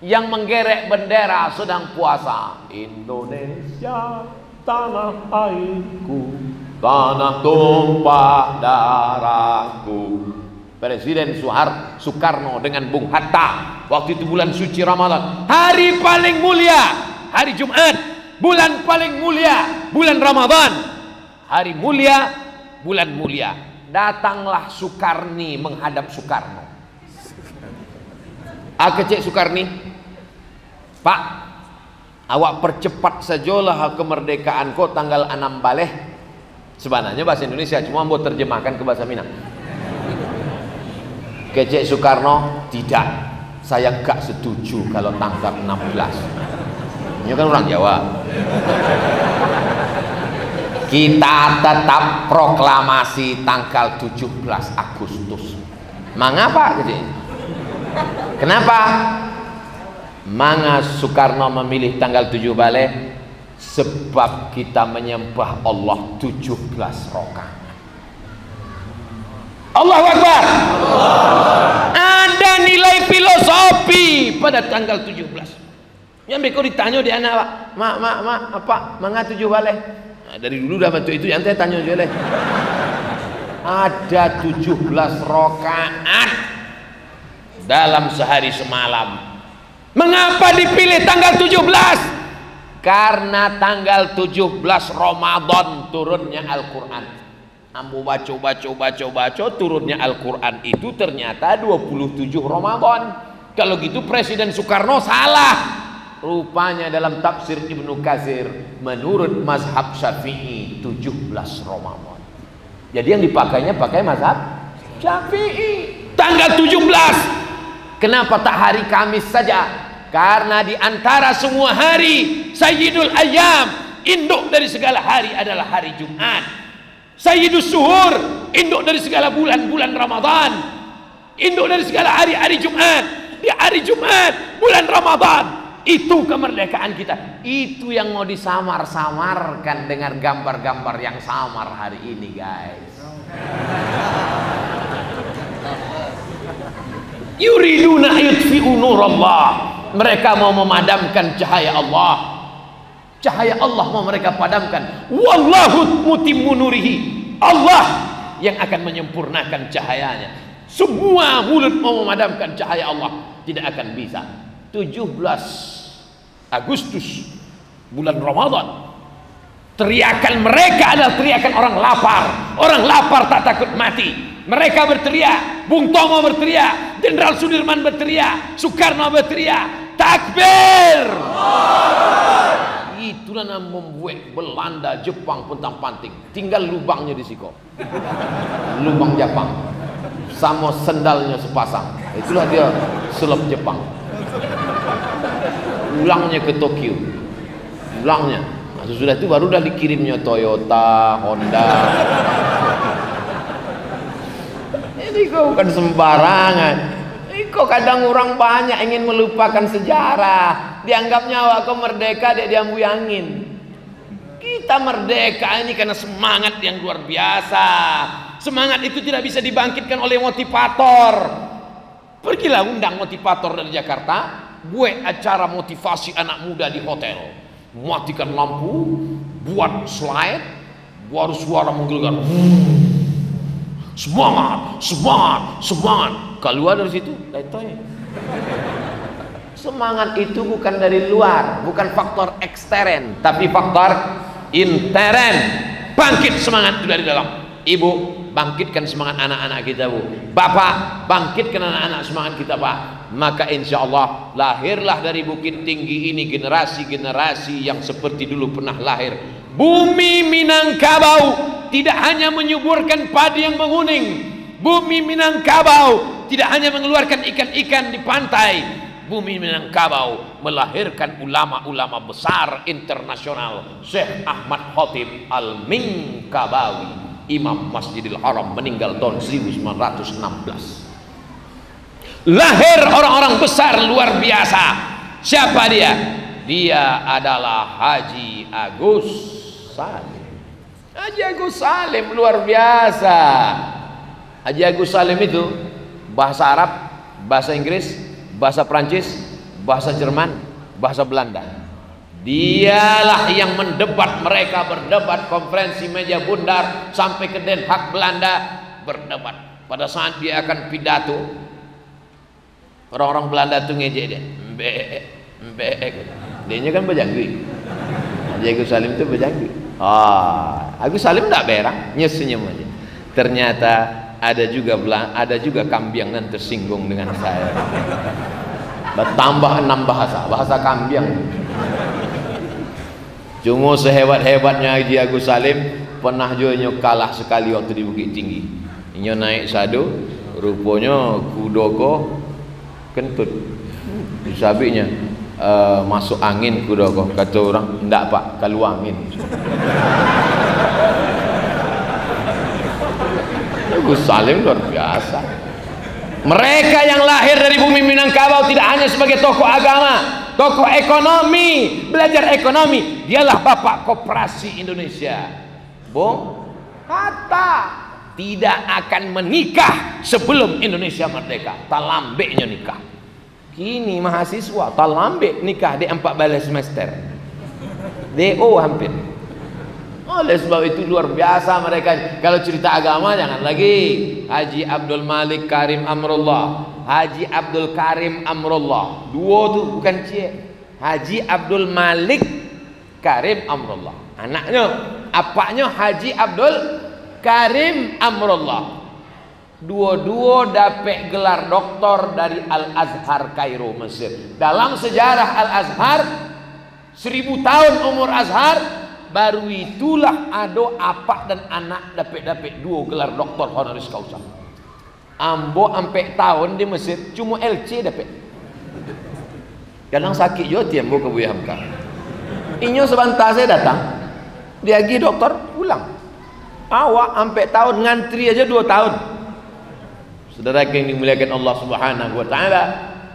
yang menggerek bendera sedang puasa. Indonesia tanah airku, tanah tumpah darahku. Presiden Soekarno dengan Bung Hatta waktu itu bulan suci Ramadan, hari paling mulia, hari Jumat, bulan paling mulia, bulan Ramadan, hari mulia, bulan mulia. Datanglah Soekarni menghadap Soekarno. Cek Soekarni, Pak, awak percepat sajalah kemerdekaan kau tanggal 6 Baleh. Sebenarnya bahasa Indonesia, cuma mau terjemahkan ke bahasa Minang. Cek Soekarno, tidak, saya gak setuju kalau tanggal 16. Ini kan orang Jawa. Kita tetap proklamasi tanggal 17 Agustus. Mengapa? Kenapa? Manga Soekarno memilih tanggal 7 Baleh? Sebab kita menyembah Allah 17 rakaat. Allahu Akbar. Ada nilai filosofi pada tanggal 17. Yang beko ditanya di anak, mak, apa? Manga 7 Baleh? Nah, dari dulu dah bantu itu, yang saya tanya juga. Ada 17 rakaat dalam sehari semalam. Mengapa dipilih tanggal 17? Karena tanggal 17 Ramadan turunnya Al-Quran. Ambo baca turunnya Al-Quran itu ternyata 27 Ramadan. Kalau gitu Presiden Soekarno salah. Rupanya dalam tafsir Ibnu Katsir menurut mazhab Syafi'i 17 Ramadan. Jadi yang dipakainya pakai mazhab Syafi'i. Tanggal 17. Kenapa tak hari Kamis saja? Karena di antara semua hari, Sayyidul Ayyam, induk dari segala hari adalah hari Jumat. Sayyidus Suhur, induk dari segala bulan-bulan Ramadan, induk dari segala hari-hari Jumat. Di hari Jumat, bulan Ramadan, itu kemerdekaan kita. Itu yang mau disamar-samarkan dengan gambar-gambar yang samar hari ini, guys. Yuriduna yutfi'u nurallah. Mereka mau memadamkan cahaya Allah. Cahaya Allah mau mereka padamkan. Wallahu mutimmu nurihi. Allah yang akan menyempurnakan cahayanya. Semua mulut mau memadamkan cahaya Allah, tidak akan bisa. 17 Agustus bulan Ramadan, teriakan mereka adalah teriakan orang lapar. Orang lapar tak takut mati. Mereka berteriak, Bung Tomo berteriak, Jenderal Sudirman berteriak, Soekarno berteriak, takbir. Itulah yang membuat Belanda, Jepang pontang-panting. Tinggal lubangnya di siko, lubang Jepang, sama sendalnya sepasang. Itulah dia sulap Jepang. Ulangnya ke Tokyo, ulangnya. Nah, sesudah itu baru dah dikirimnya Toyota, Honda. Ini kok bukan sembarangan. Kok kadang orang banyak ingin melupakan sejarah. Dianggapnya awak kau merdeka, dia diambil angin. Kita merdeka ini karena semangat yang luar biasa. Semangat itu tidak bisa dibangkitkan oleh motivator. Pergilah undang motivator dari Jakarta, buat acara motivasi anak muda di hotel. Matikan lampu, buat slide, buat suara menggelegar. Semangat, semangat, semangat. Keluar dari situ, letoy. Semangat itu bukan dari luar, bukan faktor ekstern, tapi faktor intern. Bangkit semangat itu dari dalam. Ibu, bangkitkan semangat anak-anak kita, Bu. Bapak, bangkitkan anak-anak semangat kita, Pak. Maka insya Allah lahirlah dari Bukit Tinggi ini generasi-generasi yang seperti dulu pernah lahir. Bumi Minangkabau tidak hanya menyuburkan padi yang menguning. Bumi Minangkabau tidak hanya mengeluarkan ikan-ikan di pantai. Bumi Minangkabau melahirkan ulama-ulama besar internasional. Syekh Ahmad Khatib Al-Minkabawi, Imam Masjidil Haram, meninggal tahun 1916. Lahir orang-orang besar luar biasa. Siapa dia? Dia adalah Haji Agus Salim. Haji Agus Salim luar biasa. Haji Agus Salim itu bahasa Arab, bahasa Inggris, bahasa Prancis, bahasa Jerman, bahasa Belanda. Dialah yang mendebat, mereka berdebat, konferensi meja bundar sampai ke Den Haag Belanda berdebat. Pada saat dia akan pidato, orang-orang Belanda tuh ngejek dia, dia kan bejanggi. Haji Agus Salim itu bejanggi. Agus Salim tidak berang, senyum aja. Ternyata ada juga Kambiang yang tersinggung dengan saya. Bertambah 6 bahasa Kambiang. Cuma sehebat-hebatnya Haji Agus Salim, pernah juga kalah sekali waktu di Bukit Tinggi. Inyo naik sadu, rupanya kudoko kentut. Disabiknya masuk angin kudoko, kata orang, enggak Pak, keluar angin. Agus Salim luar biasa. Mereka yang lahir dari bumi Minangkabau tidak hanya sebagai tokoh agama, tokoh ekonomi, belajar ekonomi. Dialah bapak koperasi Indonesia. Bung Hatta tidak akan menikah sebelum Indonesia merdeka. Talambeknya nikah. Kini mahasiswa talambek nikah di 4 balik semester. DO hampir. Oleh sebab itu luar biasa mereka. Kalau cerita agama jangan lagi. Haji Abdul Malik Karim Amrullah, Haji Abdul Karim Amrullah, dua tuh bukan cie. Haji Abdul Malik Karim Amrullah, anaknya, apanya Haji Abdul Karim Amrullah. Dua-dua dapat gelar doktor dari Al-Azhar Kairo, Mesir. Dalam sejarah Al-Azhar, 1000 tahun umur Azhar, baru itulah ada apak dan anak dapat 2 gelar doktor honoris causa. Ambo sampai tahun di Mesir cuma LC dapat. Kadang sakit juga tiambo ke Buya Hamka. Inyo sebentar saya datang, dia lagi dokter pulang. Awak sampai tahun ngantri aja 2 tahun. Saudara yang dimuliakan Allah Subhanahu wa taala.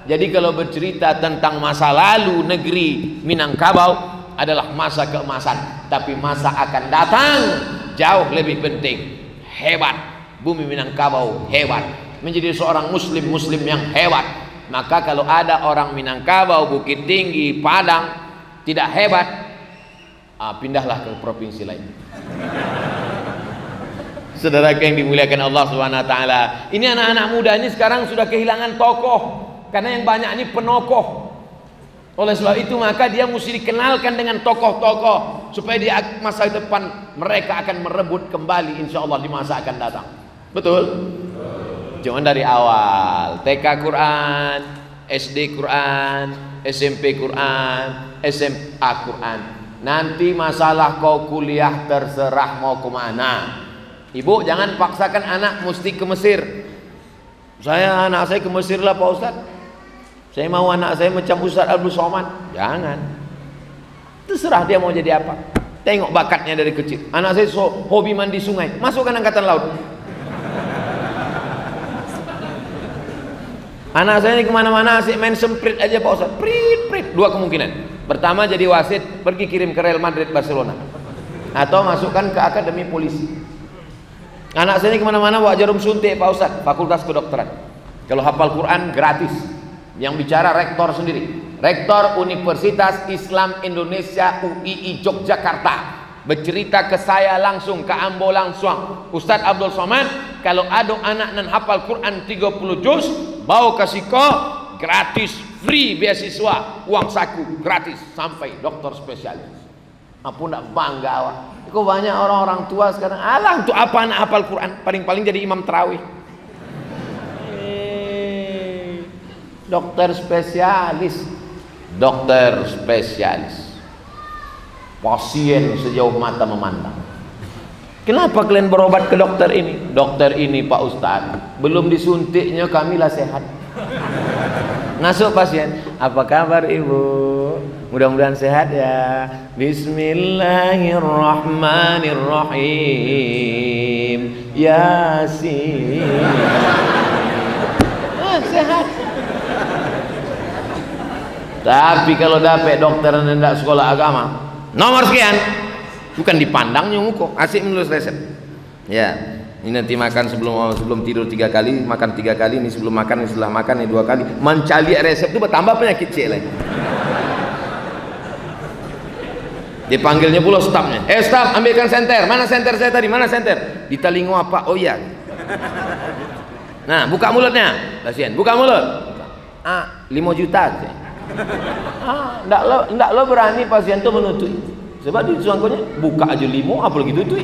Jadi kalau bercerita tentang masa lalu negeri Minangkabau adalah masa keemasan, tapi masa akan datang jauh lebih penting. Hebat, bumi Minangkabau hebat, menjadi seorang muslim yang hebat. Maka kalau ada orang Minangkabau, Bukit Tinggi, Padang tidak hebat, pindahlah ke provinsi lain. Saudara yang dimuliakan Allah Subhanahu wa taala, ini anak-anak muda ini sekarang sudah kehilangan tokoh, karena yang banyak ini penokoh. Oleh sebab itu maka dia mesti dikenalkan dengan tokoh-tokoh supaya di masa depan mereka akan merebut kembali insya Allah di masa akan datang. Betul? Jangan dari awal, TK Quran, SD Quran, SMP Quran, SMA Quran. Nanti masalah kau kuliah terserah mau kemana. Ibu jangan paksakan anak mesti ke Mesir. Anak saya ke Mesir lah Pak Ustaz. Saya mau anak saya macam Ustaz Abdul Somad. Jangan. Terserah dia mau jadi apa. Tengok bakatnya dari kecil. Anak saya hobi mandi sungai, masukkan angkatan laut. Anak saya ini kemana-mana asik main semprit aja Pak Ustaz. Prit. 2 kemungkinan. Pertama jadi wasit, pergi kirim ke Real Madrid Barcelona. Atau masukkan ke akademi polisi. Anak saya ini kemana-mana bawa jarum suntik Pak Ustaz, fakultas kedokteran. Kalau hafal Quran gratis. Yang bicara rektor sendiri, rektor Universitas Islam Indonesia UII Yogyakarta, bercerita ke saya langsung, ke Ambo langsung, Ustadz Abdul Somad, kalau ada anak nan hafal Quran 30 juz, bawa ke Siko, gratis, free beasiswa, uang saku, gratis, sampai dokter spesialis. Apa ndak bangga awak? Kok banyak orang-orang tua sekarang, alah untuk apa anak hafal Quran, paling-paling jadi imam tarawih. Dokter spesialis, pasien sejauh mata memandang. Kenapa kalian berobat ke dokter ini? Dokter ini Pak Ustadz, belum disuntiknya kamilah sehat. Masuk pasien, apa kabar ibu? Mudah-mudahan sehat ya. Bismillahirrahmanirrahim. Yasin. Sehat. Tapi kalau dapat dokter yang tidak sekolah agama, nomor sekian, bukan dipandangnya muka, asik menulis resep. Ya, ini nanti makan sebelum tidur 3 kali, makan 3 kali, ini sebelum makan, ini setelah makan, ini 2 kali. Mencari resep itu bertambah penyakit cek lagi. Dipanggilnya pula stafnya. Staf, ambilkan senter. Mana senter saya tadi? Mana senter? Di telinga apa? Oh iya. Nah, buka mulutnya, pasien. Buka mulut. 5 juta. Ndak lo berani pasien tuh menutup. Sebab di suangkonya buka aja 5, apalagi tutup.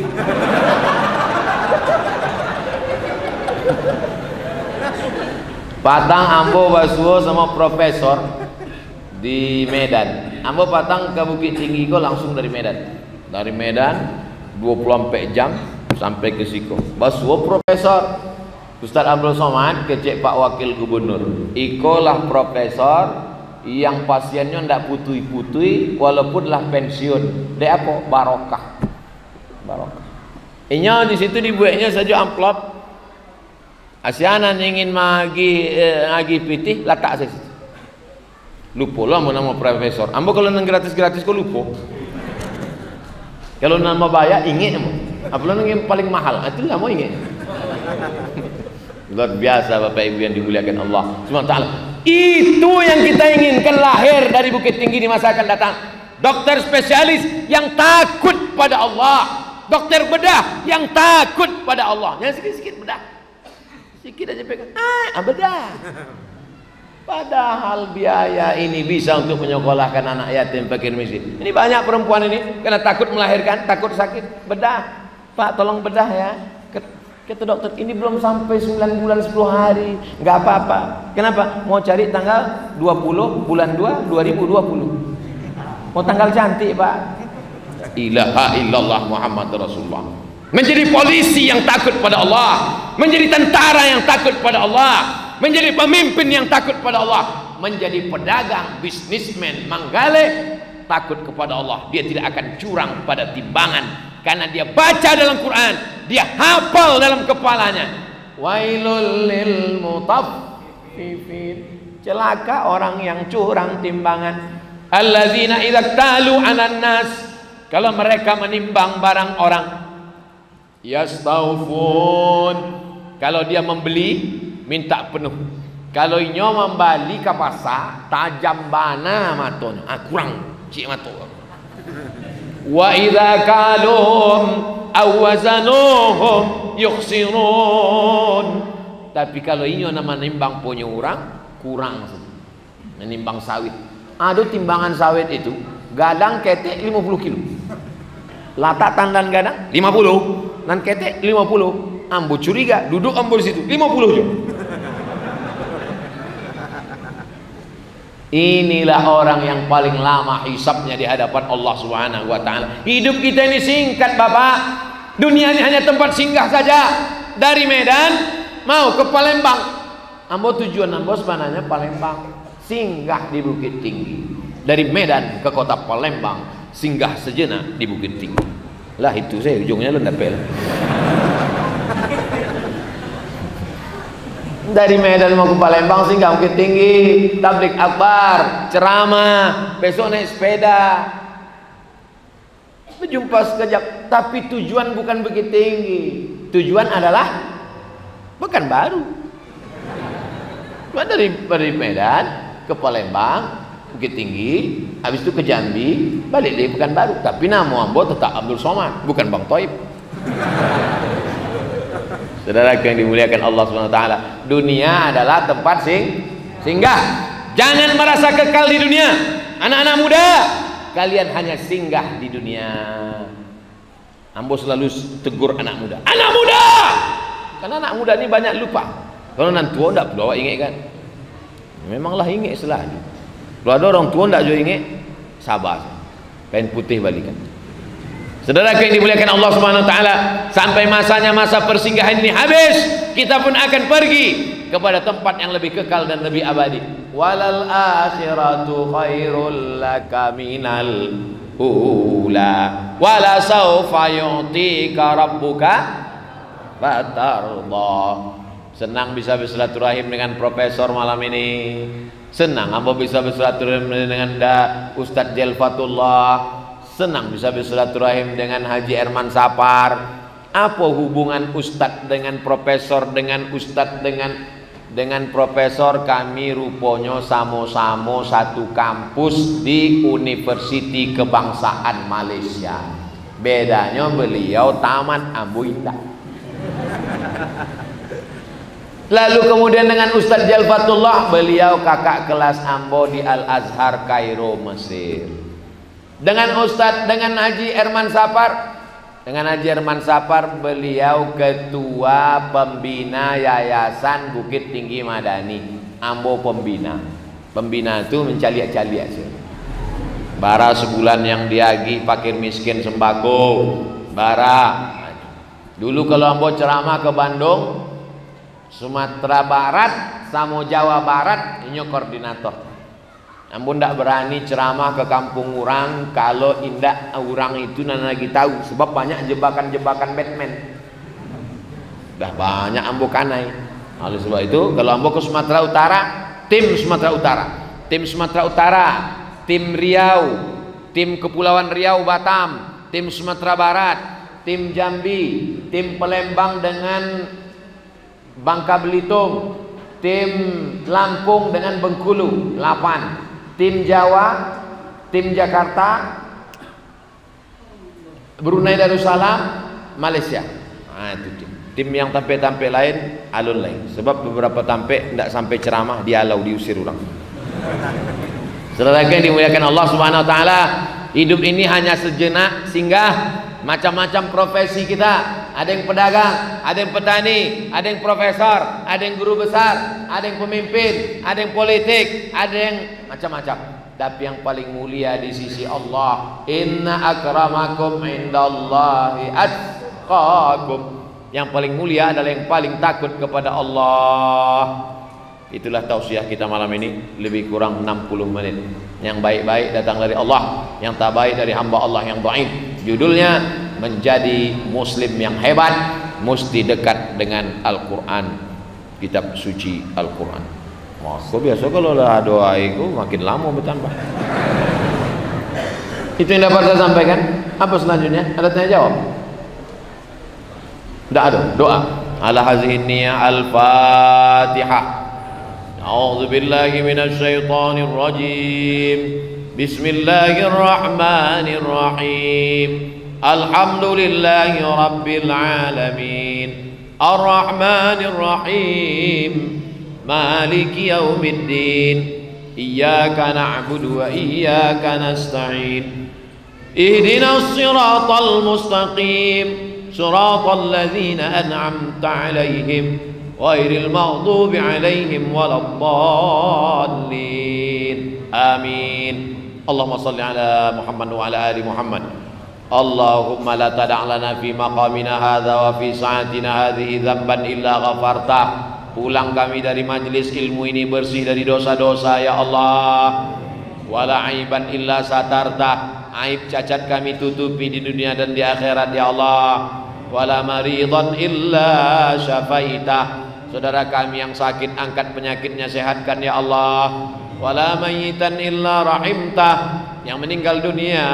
Patang Ambo Basuo sama profesor di Medan. Ambo patang ke Bukit Tinggi kok langsung dari Medan. Dari Medan 24 jam sampai ke Siko. Basuo profesor. Ustadz Abdul Somad kecek Pak Wakil Gubernur. Ikolah profesor yang pasiennya ndak putui-putui walaupun lah pensiun. Dek apa? Barokah. Inya di situ dibuatnya saja amplop. Asianan ingin magi pitih letak saya. Lupa lah nama profesor. Ambo kalau nang gratis-gratis kok lupa. Kalau nama bayar ingat ambo. Apalagi yang paling mahal, itulah mau ingat. Luar biasa Bapak Ibu yang dimuliakan Allah Subhanahu wa taala. Itu yang kita inginkan lahir dari Bukit Tinggi di masa akan datang. Dokter spesialis yang takut pada Allah, dokter bedah yang takut pada Allah. Yang sikit-sikit bedah, sikit aja pegang, bedah. Padahal biaya ini bisa untuk menyekolahkan anak yatim fakir miskin. Ini banyak perempuan ini karena takut melahirkan, takut sakit, bedah. Pak tolong bedah ya. Kata dokter, ini belum sampai 9 bulan 10 hari, nggak apa-apa. Kenapa? Mau cari tanggal 20 bulan 2 2020. Mau tanggal cantik Pak. Ilaha illallah Muhammad Rasulullah. Menjadi polisi yang takut pada Allah, menjadi tentara yang takut pada Allah, menjadi pemimpin yang takut pada Allah, menjadi pedagang, bisnismen, manggale, takut kepada Allah. Dia tidak akan curang pada timbangan. Karena dia baca dalam Quran, dia hafal dalam kepalanya. Wailul lil mutaffifin. Celaka orang yang curang timbangan. Alladzina idza talu 'alan nas, kalau mereka menimbang barang orang, yastawfun, kalau dia membeli minta penuh. Kalau inyo membali ke pasar, tajam bana matonya, kurang cik mato. Wa idza kaluhum aw wazanuhum yukhsirun. Tapi kalau inyo nama nimbang punya orang kurang, menimbang sawit. Ada timbangan sawit itu gadang ketek 50 kilo, latak tandan gadang 50, dan ketek 50. Ambo curiga, duduk ambo di situ 50 juga. Inilah orang yang paling lama hisabnya di hadapan Allah Subhanahu wa taala. Hidup kita ini singkat Bapak. Dunia ini hanya tempat singgah saja. Dari Medan mau ke Palembang. Ambo tujuan ambo sebenarnya Palembang. Singgah di Bukit Tinggi. Dari Medan ke kota Palembang, singgah sejenak di Bukit Tinggi. Lah itu saya ujungnya lendapel. Dari Medan mau ke Palembang singgah Bukit Tinggi, tablik akbar, ceramah, besok naik sepeda, berjumpa sekejap. Tapi tujuan bukan Bukit Tinggi, tujuan adalah Pekanbaru. Dari Medan ke Palembang, Bukit Tinggi, habis itu ke Jambi, balik dari Pekanbaru. Tapi nama ambo tetap Abdul Somad, bukan Bang Toib. Saudara yang dimuliakan Allah SWT, dunia adalah tempat singgah. Jangan merasa kekal di dunia. Anak-anak muda, kalian hanya singgah di dunia. Ambo selalu tegur anak muda, anak muda, karena anak muda ini banyak lupa. Kalau nanti tua tidak perlu ingat kan? Memanglah ingat selalu. Kalau ada orang tua tidak juga ingat, sabar, kain putih balikan. Saudara yang dimuliakan Allah Subhanahu Wa Taala, sampai masanya masa persinggahan ini habis, kita pun akan pergi kepada tempat yang lebih kekal dan lebih abadi. Walal akhiratu khairul laka minal ula wala sawfa yu'tika rabbuka fatarda. Senang bisa bersilaturahim dengan profesor malam ini. Senang ambo bisa bersilaturahim dengan Ustadz Jelfatullah. Senang bisa bersilaturahim dengan Haji Herman Sapar. Apa hubungan Ustadz dengan profesor, dengan Ustadz dengan profesor? Kami rupanya sama-sama satu kampus di Universiti Kebangsaan Malaysia. Bedanya beliau tamat, ambo indah. Lalu kemudian dengan Ustadz Jalfatullah, beliau kakak kelas ambo di Al-Azhar Kairo, Mesir. Dengan Haji Herman Sapar, beliau ketua pembina Yayasan Bukit Tinggi Madani. Ambo pembina. Pembina itu mencaliak-caliak sih. Bara sebulan yang diagi fakir miskin sembako. Bara. Dulu kalau ambo ceramah ke Bandung, Sumatera Barat sama Jawa Barat, ini koordinator. Namun tidak berani ceramah ke kampung orang kalau indah orang itu nana lagi tahu, sebab banyak jebakan-jebakan Batman. Dah banyak ambo kanai. Oleh sebab itu kalau ambo ke Sumatera Utara, tim Sumatera Utara, tim Riau, tim Kepulauan Riau Batam, tim Sumatera Barat, tim Jambi, tim Palembang dengan Bangka Belitung, tim Lampung dengan Bengkulu 8, tim Jawa, tim Jakarta, Brunei Darussalam, Malaysia. Nah, itu tim yang tampil lain alun lain. Sebab beberapa tampil tidak sampai ceramah dialau, diusir orang. Saudara yang dimuliakan Allah Subhanahu Wa Taala, hidup ini hanya sejenak singgah. Macam-macam profesi kita, ada yang pedagang, ada yang petani, ada yang profesor, ada yang guru besar, ada yang pemimpin, ada yang politik, ada yang macam-macam. Tapi yang paling mulia di sisi Allah, inna akramakum indallahi atqakum. Yang paling mulia adalah yang paling takut kepada Allah. Itulah tausiah kita malam ini, lebih kurang 60 menit. Yang baik-baik datang dari Allah, yang tak baik dari hamba Allah yang dhaif. Judulnya, menjadi muslim yang hebat mesti dekat dengan Al-Quran, kitab suci Al-Quran. Kok biasa kalau lah doa itu makin lama bertambah. Itu yang dapat saya sampaikan. Apa selanjutnya? Ada tanya jawab? Tidak ada. Doa ala hazihi niyah al-Fatihah. A'udzu billahi minasy syaithanir rajim. Bismillahirrahmanirrahim. Alhamdulillahi rabbil alamin. Ar-Rahmanir Rahim. Maliki yaumiddin. Iyyaka na'budu wa iyyaka nasta'in. Ihdinas siratal mustaqim. Siratal ladzina an'amta 'alaihim ghairil maghdubi 'alaihim waladdallin. Amin. Allahumma shalli ala Muhammad wa ala ali Muhammad. Allahumma la tada' lana fi maqamina hadza wa fi sa'atina hadhihi dzamban illa ghafartah. Pulang kami dari majlis ilmu ini bersih dari dosa-dosa ya Allah. Wala aiban illa satartah. Aib cacat kami tutupi di dunia dan di akhirat ya Allah. Wala maridan illa syafaitah. Saudara kami yang sakit angkat penyakitnya, sehatkan ya Allah. Wala mayitan illa rahimtah. Yang meninggal dunia,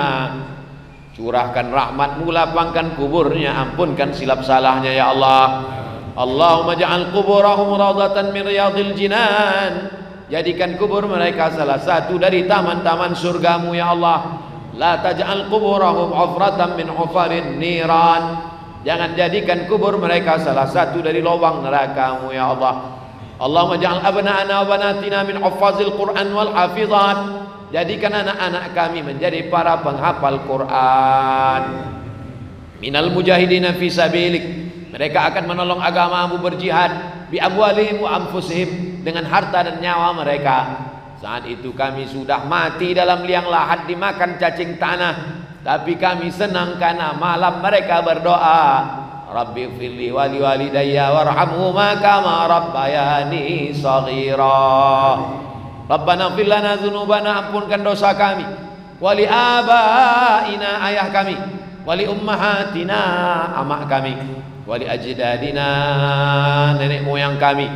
curahkan rahmatmu, lapangkan kuburnya, ampunkan silap salahnya ya Allah. Allahumma ja'al kuburahum rawdatan min riyadil jinan, jadikan kubur mereka salah satu dari taman-taman surgamu ya Allah. La taj'al kuburahum hufratan min hufarin niran, jangan jadikan kubur mereka salah satu dari lubang neraka-Mu ya Allah. Allahumma ja'al abna'ana wa banatina min huffazil Qur'an wal hafizat, jadikan anak-anak kami menjadi para penghafal Quran. Minal mujahidina fi sabilik, mereka akan menolong agamamu, berjihad bi amwalihim wa anfusihim, dengan harta dan nyawa mereka. Saat itu kami sudah mati dalam liang lahat dimakan cacing tanah, tapi kami senang karena malam mereka berdoa, Rabbi firli wali walidayya warhamhuma kama rabbayani shaghira. Rabbana fir lana dzunubana, ampunkan dosa kami, wali abaina, ayah kami, wali ummahatina, amak kami, wali ajdadina, nenek moyang kami,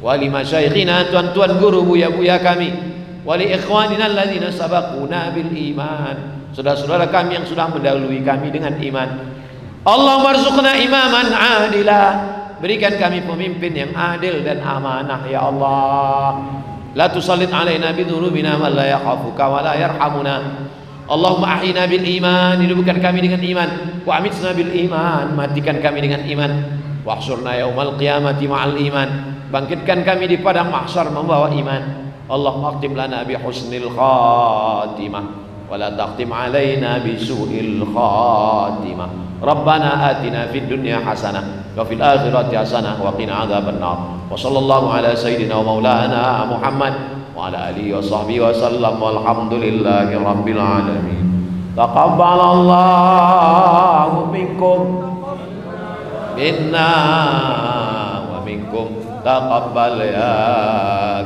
wali masyaikhina, tuan-tuan guru buya-buya kami, wali ikhwanina alladzina sabaquna bil iman, saudara-saudara kami yang sudah mendahului kami dengan iman. Allahumma arzuqna imaman adila, berikan kami pemimpin yang adil dan amanah ya Allah. La tusallit alaina bidhunubina man la yakhafuka wa la yarhamuna. Allahumma ahyina bil iman, hidupkan kami dengan iman, wa amitna bil iman, matikan kami dengan iman, wahsyurna yaumal qiyamati ma'al iman, bangkitkan kami di padang mahsyar membawa iman. Allahumma akhtim lana bi husnil khatimah wa la taqtim alaina bi su'il khatimah. Rabbana atina fid dunya hasanah wa fil akhirati hasanah wa qina adzabannar. Wa sallallahu ala sayyidina wa maulana Muhammad wa ala alihi wa sahbihi wa sallam, walhamdulillahi rabbil alamin. Taqabbalallahu minkum minna wa minkum taqabbal ya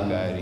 karim.